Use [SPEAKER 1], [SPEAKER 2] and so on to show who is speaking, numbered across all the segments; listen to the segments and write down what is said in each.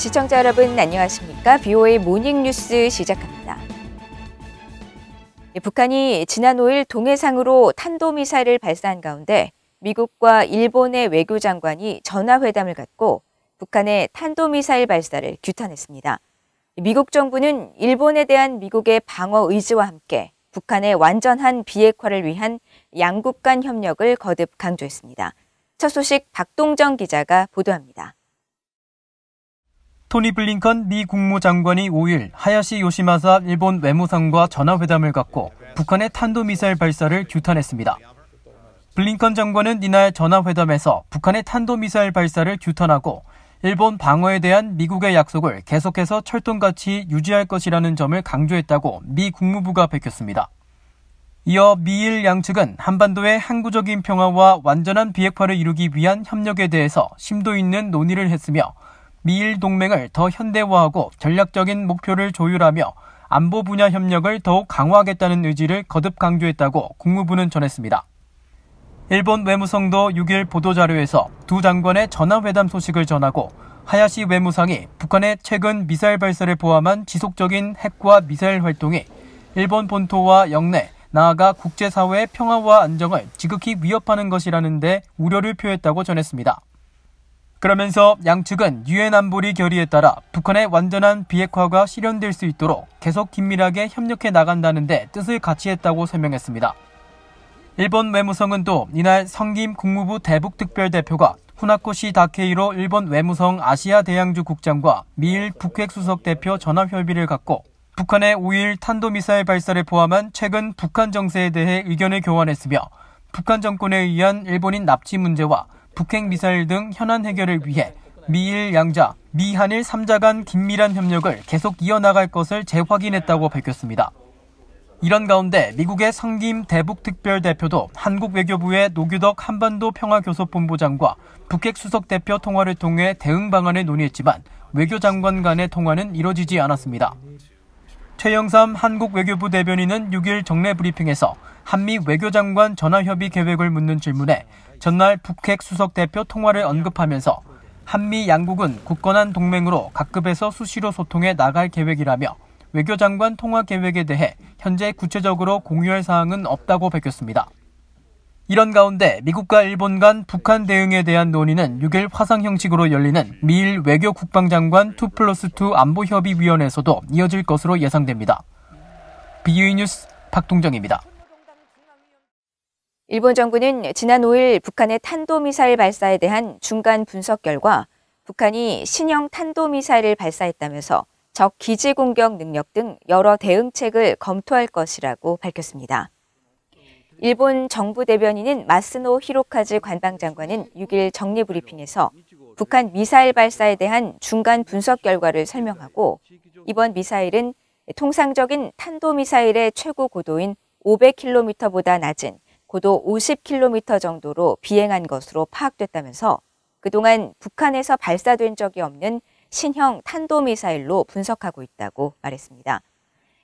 [SPEAKER 1] 시청자 여러분 안녕하십니까? BOA 모닝뉴스 시작합니다. 북한이 지난 5일 동해상으로 탄도미사일을 발사한 가운데 미국과 일본의 외교장관이 전화회담을 갖고 북한의 탄도미사일 발사를 규탄했습니다. 미국 정부는 일본에 대한 미국의 방어 의지와 함께 북한의 완전한 비핵화를 위한 양국 간 협력을 거듭 강조했습니다. 첫 소식 박동정 기자가 보도합니다.
[SPEAKER 2] 토니 블링컨 미 국무장관이 5일 하야시 요시마사 일본 외무상과 전화회담을 갖고 북한의 탄도미사일 발사를 규탄했습니다. 블링컨 장관은 이날 전화회담에서 북한의 탄도미사일 발사를 규탄하고 일본 방어에 대한 미국의 약속을 계속해서 철통같이 유지할 것이라는 점을 강조했다고 미 국무부가 밝혔습니다. 이어 미일 양측은 한반도의 항구적인 평화와 완전한 비핵화를 이루기 위한 협력에 대해서 심도 있는 논의를 했으며 미일 동맹을 더 현대화하고 전략적인 목표를 조율하며 안보 분야 협력을 더욱 강화하겠다는 의지를 거듭 강조했다고 국무부는 전했습니다. 일본 외무성도 6일 보도자료에서 두 장관의 전화회담 소식을 전하고 하야시 외무상이 북한의 최근 미사일 발사를 포함한 지속적인 핵과 미사일 활동이 일본 본토와 영내, 나아가 국제사회의 평화와 안정을 지극히 위협하는 것이라는 데 우려를 표했다고 전했습니다. 그러면서 양측은 유엔 안보리 결의에 따라 북한의 완전한 비핵화가 실현될 수 있도록 계속 긴밀하게 협력해 나간다는 데 뜻을 같이했다고 설명했습니다. 일본 외무성은 또 이날 성김 국무부 대북특별대표가 후나코시 다케이로 일본 외무성 아시아 대양주 국장과 미일 북핵 수석 대표 전화협의를 갖고 북한의 5일 탄도미사일 발사를 포함한 최근 북한 정세에 대해 의견을 교환했으며 북한 정권에 의한 일본인 납치 문제와 북핵 미사일 등 현안 해결을 위해 미일 양자, 미한일 3자 간 긴밀한 협력을 계속 이어나갈 것을 재확인했다고 밝혔습니다. 이런 가운데 미국의 성김 대북특별대표도 한국 외교부의 노규덕 한반도 평화교섭본부장과 북핵 수석대표 통화를 통해 대응 방안을 논의했지만 외교장관 간의 통화는 이뤄지지 않았습니다. 최영삼 한국 외교부 대변인은 6일 정례 브리핑에서 한미 외교장관 전화협의 계획을 묻는 질문에 전날 북핵 수석대표 통화를 언급하면서 한미 양국은 굳건한 동맹으로 각급에서 수시로 소통해 나갈 계획이라며 외교장관 통화 계획에 대해 현재 구체적으로 공유할 사항은 없다고 밝혔습니다. 이런 가운데 미국과 일본 간 북한 대응에 대한 논의는 6일 화상 형식으로 열리는 미일 외교 국방장관 2+2 안보협의위원회에서도 이어질 것으로 예상됩니다. BOA 뉴스 박동정입니다.
[SPEAKER 1] 일본 정부는 지난 5일 북한의 탄도미사일 발사에 대한 중간 분석 결과 북한이 신형 탄도미사일을 발사했다면서 적 기지 공격 능력 등 여러 대응책을 검토할 것이라고 밝혔습니다. 일본 정부 대변인인 마스노 히로카즈 관방장관은 6일 정례 브리핑에서 북한 미사일 발사에 대한 중간 분석 결과를 설명하고 이번 미사일은 통상적인 탄도미사일의 최고 고도인 500km보다 낮은 고도 50km 정도로 비행한 것으로 파악됐다면서 그동안 북한에서 발사된 적이 없는 신형 탄도미사일로 분석하고 있다고 말했습니다.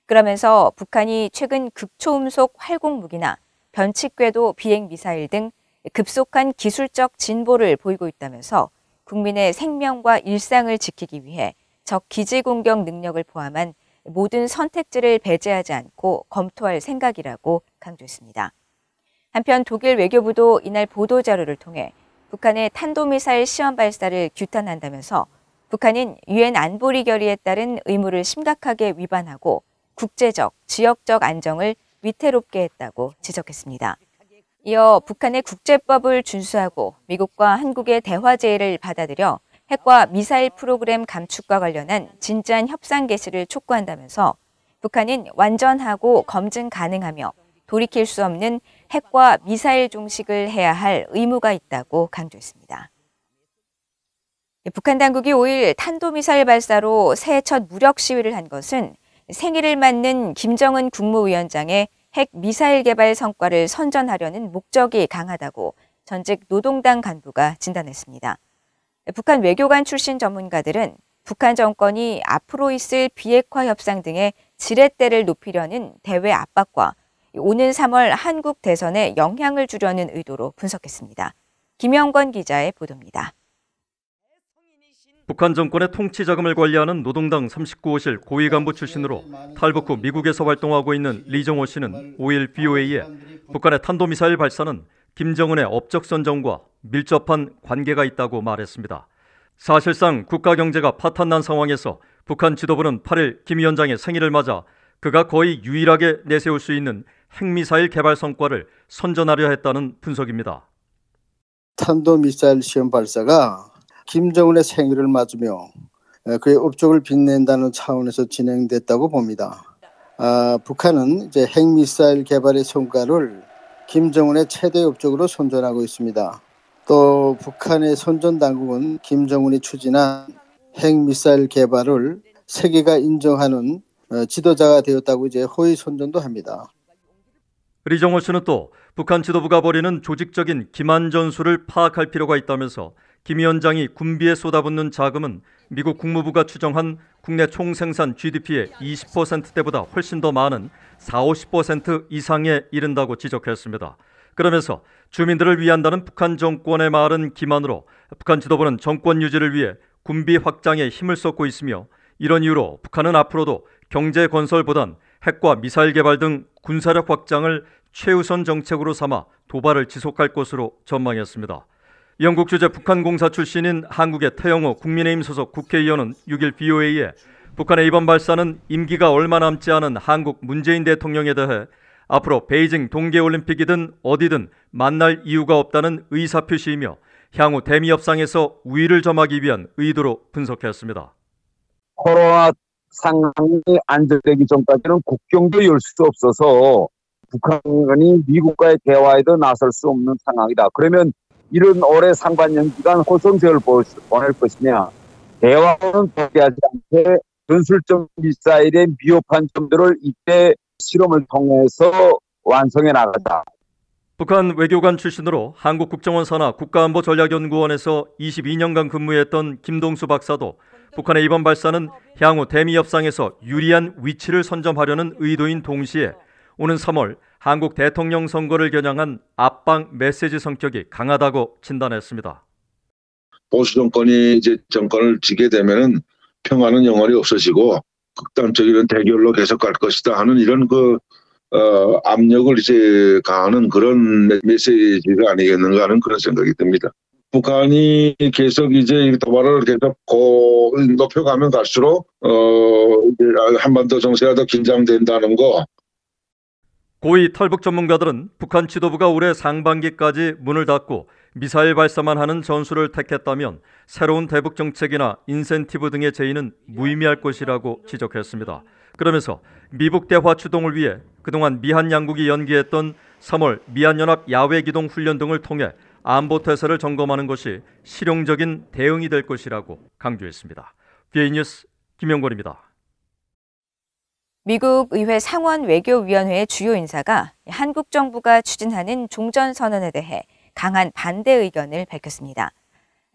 [SPEAKER 1] 그러면서 북한이 최근 극초음속 활공무기나 변칙궤도 비행미사일 등 급속한 기술적 진보를 보이고 있다면서 국민의 생명과 일상을 지키기 위해 적 기지 공격 능력을 포함한 모든 선택지를 배제하지 않고 검토할 생각이라고 강조했습니다. 한편 독일 외교부도 이날 보도자료를 통해 북한의 탄도미사일 시험 발사를 규탄한다면서 북한은 유엔 안보리 결의에 따른 의무를 심각하게 위반하고 국제적, 지역적 안정을 위태롭게 했다고 지적했습니다. 이어 북한의 국제법을 준수하고 미국과 한국의 대화 제의를 받아들여 핵과 미사일 프로그램 감축과 관련한 진지한 협상 개시를 촉구한다면서 북한은 완전하고 검증 가능하며 돌이킬 수 없는 핵과 미사일 종식을 해야 할 의무가 있다고 강조했습니다. 북한 당국이 5일 탄도미사일 발사로 새해 첫 무력 시위를 한 것은 생일을 맞는 김정은 국무위원장의 핵 미사일 개발 성과를 선전하려는 목적이 강하다고 전직 노동당 간부가 진단했습니다. 북한 외교관 출신 전문가들은 북한 정권이 앞으로 있을 비핵화 협상 등의 지렛대를 높이려는 대외 압박과 오는 3월 한국 대선에 영향을 주려는 의도로 분석했습니다. 김영권 기자의 보도입니다.
[SPEAKER 3] 북한 정권의 통치 자금을 관리하는 노동당 39호실 고위 간부 출신으로 탈북 후 미국에서 활동하고 있는 리정호 씨는 5일 BOA에 북한의 탄도미사일 발사는 김정은의 업적 선정과 밀접한 관계가 있다고 말했습니다. 사실상 국가 경제가 파탄난 상황에서 북한 지도부는 8일 김 위원장의 생일을 맞아 그가 거의 유일하게 내세울 수 있는 핵미사일 개발 성과를 선전하려 했다는 분석입니다.
[SPEAKER 4] 탄도미사일 시험 발사가 김정은의 생일을 맞으며 그의 업적을 빛낸다는 차원에서 진행됐다고 봅니다. 북한은 이제 핵미사일 개발의 성과를 김정은의 최대 업적으로 선전하고 있습니다. 또 북한의 선전 당국은 김정은이 추진한 핵미사일 개발을 세계가 인정하는 지도자가 되었다고 이제 호의 선전도 합니다.
[SPEAKER 3] 리정호 씨는 또 북한 지도부가 벌이는 조직적인 기만 전술을 파악할 필요가 있다면서 김 위원장이 군비에 쏟아붓는 자금은 미국 국무부가 추정한 국내 총생산 GDP의 20%대보다 훨씬 더 많은 40~50% 이상에 이른다고 지적했습니다. 그러면서 주민들을 위한다는 북한 정권의 말은 기만으로 북한 지도부는 정권 유지를 위해 군비 확장에 힘을 쏟고 있으며 이런 이유로 북한은 앞으로도 경제 건설보단 핵과 미사일 개발 등 군사력 확장을 최우선 정책으로 삼아 도발을 지속할 것으로 전망했습니다. 영국 주재 북한 공사 출신인 한국의 태영호 국민의힘 소속 국회의원은 6일 BOA에 북한의 이번 발사는 임기가 얼마 남지 않은 한국 문재인 대통령에 대해 앞으로 베이징 동계올림픽이든 어디든 만날 이유가 없다는 의사표시이며 향후 대미 협상에서 우위를 점하기 위한 의도로 분석했습니다.
[SPEAKER 5] 코로나 상황이 안정되기 전까지는 국경도 열 수 없어서 북한이 미국과의 대화에도 나설 수 없는 상황이다. 그러면 이런 올해 상반년 기간 호성세를 보낼 것이냐, 대화는 포기하지 않게 전술적 미사일의 미흡한 점들을 이때 실험을 통해서 완성해 나가자.
[SPEAKER 3] 북한 외교관 출신으로 한국국정원 산하 국가안보전략연구원에서 22년간 근무했던 김동수 박사도 북한의 이번 발사는 향후 대미 협상에서 유리한 위치를 선점하려는 의도인 동시에 오는 3월 한국 대통령 선거를 겨냥한 압박 메시지 성격이 강하다고 진단했습니다.
[SPEAKER 6] 보수 정권이 이제 정권을 지게 되면은 평화는 영원히 없어지고 극단적인 대결로 계속 갈 것이다 하는 이런 압력을 이제 가하는 그런 메시지가 아니겠는가 하는 그런 생각이 듭니다. 북한이 계속 이제 도발을 계속 높여가면 갈수록 이제 한반도 정세가 더 긴장된다는 거.
[SPEAKER 3] 고위 탈북 전문가들은 북한 지도부가 올해 상반기까지 문을 닫고 미사일 발사만 하는 전술을 택했다면 새로운 대북 정책이나 인센티브 등의 제의는 무의미할 것이라고 지적했습니다. 그러면서 미북 대화 추동을 위해 그동안 미한 양국이 연기했던 3월 미한연합 야외기동 훈련 등을 통해 안보태세를 점검하는 것이 실용적인 대응이 될 것이라고 강조했습니다. BA 뉴스 김영권입니다.
[SPEAKER 1] 미국 의회 상원 외교위원회 주요 인사가 한국 정부가 추진하는 종전선언에 대해 강한 반대 의견을 밝혔습니다.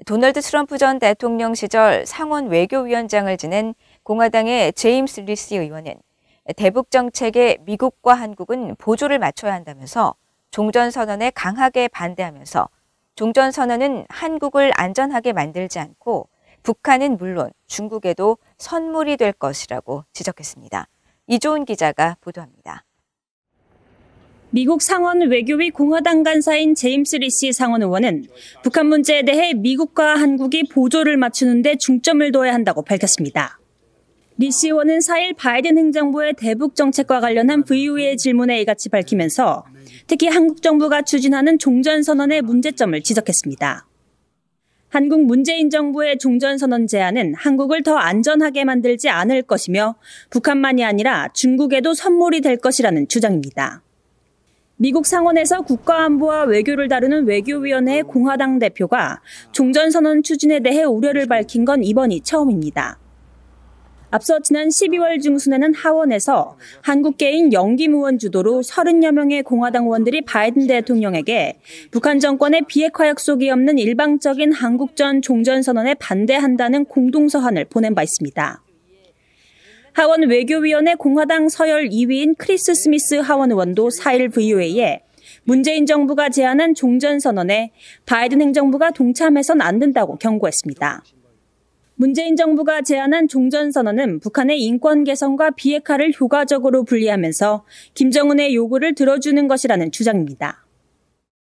[SPEAKER 1] 도널드 트럼프 전 대통령 시절 상원 외교위원장을 지낸 공화당의 제임스 리시 의원은 대북 정책에 미국과 한국은 보조를 맞춰야 한다면서 종전선언에 강하게 반대하면서 종전선언은 한국을 안전하게 만들지 않고 북한은 물론 중국에도 선물이 될 것이라고 지적했습니다. 이조은 기자가 보도합니다.
[SPEAKER 7] 미국 상원 외교위 공화당 간사인 제임스 리시 상원 의원은 북한 문제에 대해 미국과 한국이 보조를 맞추는 데 중점을 둬야 한다고 밝혔습니다. 리시 의원은 4일 바이든 행정부의 대북 정책과 관련한 VOA의 질문에 이같이 밝히면서 특히 한국 정부가 추진하는 종전선언의 문제점을 지적했습니다. 한국 문재인 정부의 종전선언 제안은 한국을 더 안전하게 만들지 않을 것이며 북한만이 아니라 중국에도 선물이 될 것이라는 주장입니다. 미국 상원에서 국가안보와 외교를 다루는 외교위원회의 공화당 대표가 종전선언 추진에 대해 우려를 밝힌 건 이번이 처음입니다. 앞서 지난 12월 중순에는 하원에서 한국계인 영김 의원 주도로 30여 명의 공화당 의원들이 바이든 대통령에게 북한 정권의 비핵화 약속이 없는 일방적인 한국전 종전선언에 반대한다는 공동서한을 보낸 바 있습니다. 하원 외교위원회 공화당 서열 2위인 크리스 스미스 하원 의원도 4일 VOA에 문재인 정부가 제안한 종전선언에 바이든 행정부가 동참해선 안 된다고 경고했습니다. 문재인 정부가 제안한 종전선언은 북한의 인권 개선과 비핵화를 효과적으로 분리하면서 김정은의 요구를 들어주는 것이라는 주장입니다.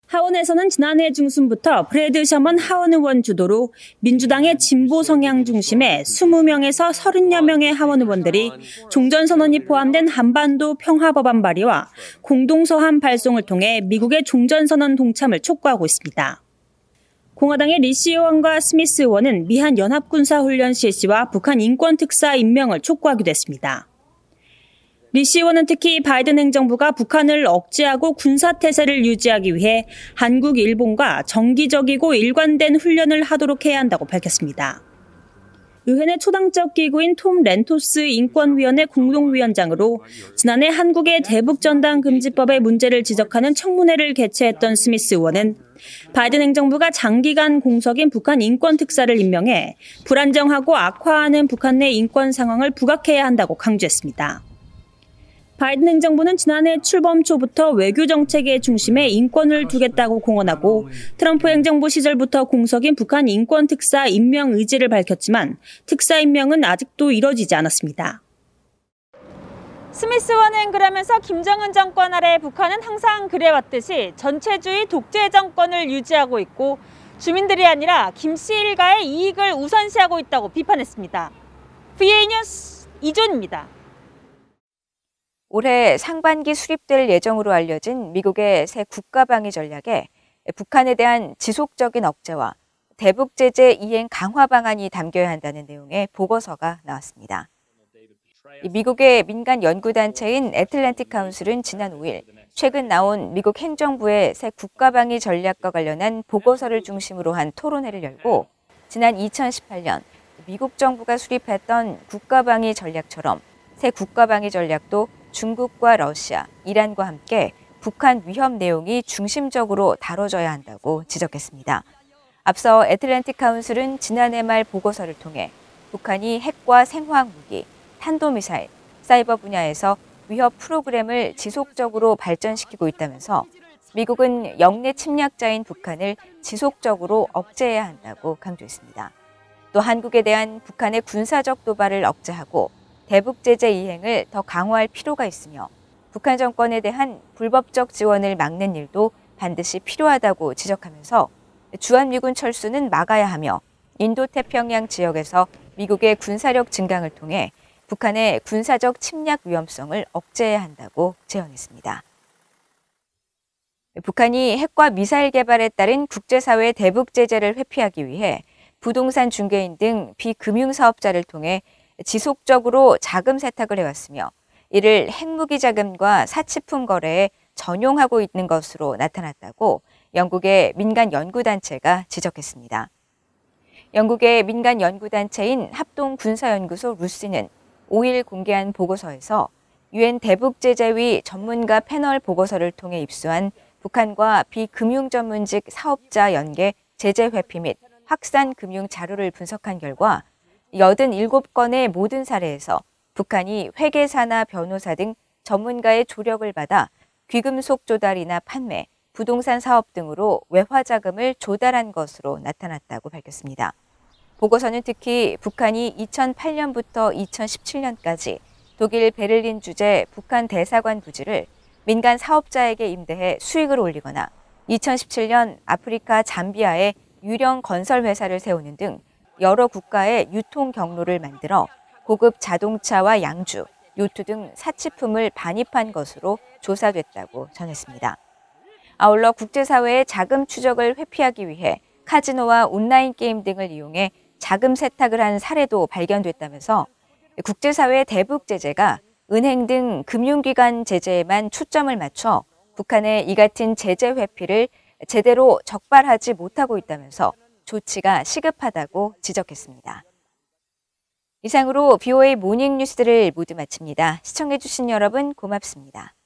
[SPEAKER 7] 하원에서는 지난해 중순부터 브래드 셔먼 하원 의원 주도로 민주당의 진보 성향 중심의 20명에서 30여 명의 하원 의원들이 종전선언이 포함된 한반도 평화법안 발의와 공동서한 발송을 통해 미국의 종전선언 동참을 촉구하고 있습니다. 공화당의 리시 의원과 스미스 의원은 미한 연합군사훈련 실시와 북한 인권특사 임명을 촉구하기도 했습니다. 리시 의원은 특히 바이든 행정부가 북한을 억제하고 군사태세를 유지하기 위해 한국, 일본과 정기적이고 일관된 훈련을 하도록 해야 한다고 밝혔습니다. 의회 내 초당적 기구인 톰 렌토스 인권위원회 공동위원장으로 지난해 한국의 대북전단 금지법의 문제를 지적하는 청문회를 개최했던 스미스 의원은 바이든 행정부가 장기간 공석인 북한 인권특사를 임명해 불안정하고 악화하는 북한 내 인권 상황을 부각해야 한다고 강조했습니다. 바이든 행정부는 지난해 출범 초부터 외교 정책의 중심에 인권을 두겠다고 공언하고 트럼프 행정부 시절부터 공석인 북한 인권특사 임명 의지를 밝혔지만 특사 임명은 아직도 이뤄지지 않았습니다.
[SPEAKER 8] 스미스 의원은 그러면서 김정은 정권 아래 북한은 항상 그래왔듯이 전체주의 독재 정권을 유지하고 있고 주민들이 아니라 김씨 일가의 이익을 우선시하고 있다고 비판했습니다. VA 뉴스 이존입니다.
[SPEAKER 1] 올해 상반기 수립될 예정으로 알려진 미국의 새 국가방위 전략에 북한에 대한 지속적인 억제와 대북 제재 이행 강화 방안이 담겨야 한다는 내용의 보고서가 나왔습니다. 미국의 민간 연구단체인 애틀랜틱 카운슬은 지난 5일 최근 나온 미국 행정부의 새 국가방위 전략과 관련한 보고서를 중심으로 한 토론회를 열고 지난 2018년 미국 정부가 수립했던 국가방위 전략처럼 새 국가방위 전략도 중국과 러시아, 이란과 함께 북한 위협 내용이 중심적으로 다뤄져야 한다고 지적했습니다. 앞서 애틀랜틱 카운슬은 지난해 말 보고서를 통해 북한이 핵과 생화학 무기, 탄도미사일, 사이버 분야에서 위협 프로그램을 지속적으로 발전시키고 있다면서 미국은 영내 침략자인 북한을 지속적으로 억제해야 한다고 강조했습니다. 또 한국에 대한 북한의 군사적 도발을 억제하고 대북 제재 이행을 더 강화할 필요가 있으며 북한 정권에 대한 불법적 지원을 막는 일도 반드시 필요하다고 지적하면서 주한미군 철수는 막아야 하며 인도태평양 지역에서 미국의 군사력 증강을 통해 북한의 군사적 침략 위험성을 억제해야 한다고 제언했습니다. 북한이 핵과 미사일 개발에 따른 국제사회 대북 제재를 회피하기 위해 부동산 중개인 등 비금융사업자를 통해 지속적으로 자금 세탁을 해왔으며 이를 핵무기 자금과 사치품 거래에 전용하고 있는 것으로 나타났다고 영국의 민간 연구단체가 지적했습니다. 영국의 민간 연구단체인 합동군사연구소 루시는 5일 공개한 보고서에서 유엔 대북제재위 전문가 패널 보고서를 통해 입수한 북한과 비금융 전문직 사업자 연계 제재 회피 및 확산 금융 자료를 분석한 결과 87건의 모든 사례에서 북한이 회계사나 변호사 등 전문가의 조력을 받아 귀금속 조달이나 판매, 부동산 사업 등으로 외화 자금을 조달한 것으로 나타났다고 밝혔습니다. 보고서는 특히 북한이 2008년부터 2017년까지 독일 베를린 주재 북한 대사관 부지를 민간 사업자에게 임대해 수익을 올리거나 2017년 아프리카 잠비아에 유령 건설 회사를 세우는 등 여러 국가의 유통 경로를 만들어 고급 자동차와 양주, 요트 등 사치품을 반입한 것으로 조사됐다고 전했습니다. 아울러 국제사회의 자금 추적을 회피하기 위해 카지노와 온라인 게임 등을 이용해 자금 세탁을 한 사례도 발견됐다면서 국제사회의 대북 제재가 은행 등 금융기관 제재에만 초점을 맞춰 북한의 이 같은 제재 회피를 제대로 적발하지 못하고 있다면서 조치가 시급하다고 지적했습니다. 이상으로 BOA 모닝 뉴스를 모두 마칩니다. 시청해주신 여러분 고맙습니다.